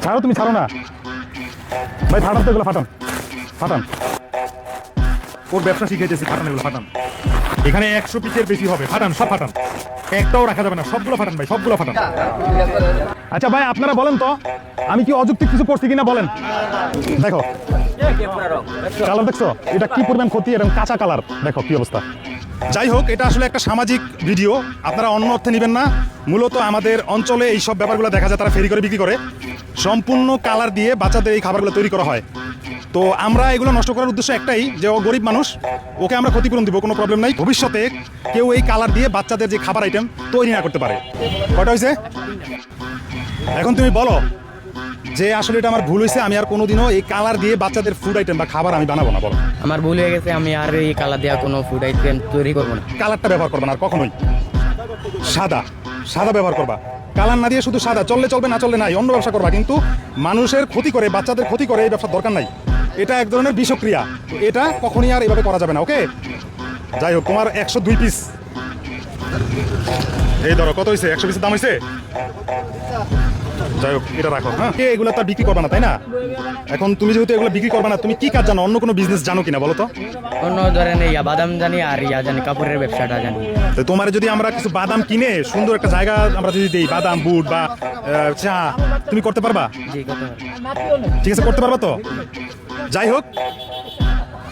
ছাড়ো, তুমি ছাড়ো না ভাই। ফাটান তো এগুলো, ফাটান ফাটান। ওর ব্যবসা শিখেছি, ফাটান এগুলো, ফাটান। এখানে 100 পিসের বেশি হবে, ফাটান, সব ফাটান, একটাও রাখা যাবে না, সবগুলো ফাটান ভাই, সবগুলো ফাটান। আচ্ছা ভাই, আপনারা বলেন তো আমি কি অযৌক্তিক কিছু করছি কিনা বলেন। দেখো কালার দেখছো, এটা কি পরিমাণ ক্ষতি, এবং কাঁচা কালার দেখো কি অবস্থা। যাই হোক, এটা আসলে একটা সামাজিক ভিডিও, আপনারা অন্য অর্থে নেবেন না। মূলত আমাদের অঞ্চলে এই সব ব্যাপারগুলো দেখা যায়, তারা ফেরি করে বিক্রি করে, সম্পূর্ণ কালার দিয়ে বাচ্চাদের এই খাবারগুলো তৈরি করা হয়। তো আমরা এগুলো নষ্ট করার উদ্দেশ্য একটাই, যে ও গরিব মানুষ, ওকে আমরা ক্ষতিপূরণ দিব, কোনো প্রবলেম নাই। ভবিষ্যতে কেউ এই কালার দিয়ে বাচ্চাদের যে খাবার আইটেম তৈরি না করতে পারে। কয়টা হয়েছে? এখন তুমি বলো যে আসলে এটা আমার ভুল হয়েছে, আমি আর কোনোদিনও এই কালার দিয়ে বাচ্চাদের ফুড আইটেম বা খাবার আমি বানাবো না। বলো, আমার ভুল হয়ে গেছে, আমি আর এই কালার দেওয়া কোনো ফুড আইটেম তৈরি করবো না। কালারটা ব্যবহার করবা না আর কখনোই। সাদা সাদা ব্যবহার করবা, কালার না দিয়ে শুধু সাদা। চললে চলবে, না চললে নাই, অন্য ব্যবসা করবা, কিন্তু মানুষের ক্ষতি করে, বাচ্চাদের ক্ষতি করে এই ব্যবসার দরকার নাই। এটা এক ধরনের বিষক্রিয়া, তো এটা কখনই আর এভাবে করা যাবে না। ওকে, যাই হোক, তোমার 102 পিস। এই ধরো, কত হয়েছে? 100 পিসের দাম হয়েছে। যাই হোক, এটা রাখো। হ্যাঁ, এগুলো তো বিক্রি করবা না, তাই না? এখন তুমি যেহেতু এগুলো বিক্রি করবা না, তুমি কি কাজ জানো? অন্য কোনো বিজনেস জানো কিনা বলো তো? অন্য ধরেন বাদাম জানি, আর জানি কাপড়ের ব্যবসাটা জানি। তো তোমার যদি আমরা কিছু বাদাম কিনে সুন্দর একটা জায়গা আমরা যদি দিই, বাদাম, বুট বা চা, তুমি করতে পারবা? জি, করতে পারবো। ঠিক আছে, করতে পারবা তো? যাই হোক,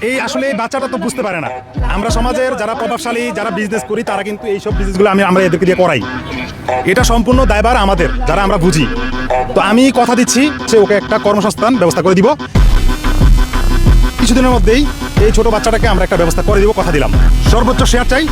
এই আসলে এই বাচ্চাটা তো বুঝতে পারে না। আমরা সমাজের যারা প্রভাবশালী, যারা বিজনেস করি, তারা কিন্তু এইসব বিজনেসগুলো আমরা এদেরকে দিয়ে করাই। এটা সম্পূর্ণ দায়ভার আমাদের, যারা আমরা বুঝি। তো আমি কথা দিচ্ছি যে ওকে একটা কর্মসংস্থান ব্যবস্থা করে দিব কিছুদিনের মধ্যেই। এই ছোট বাচ্চাটাকে আমরা একটা ব্যবস্থা করে দিব, কথা দিলাম। সর্বোচ্চ শেয়ার চাই।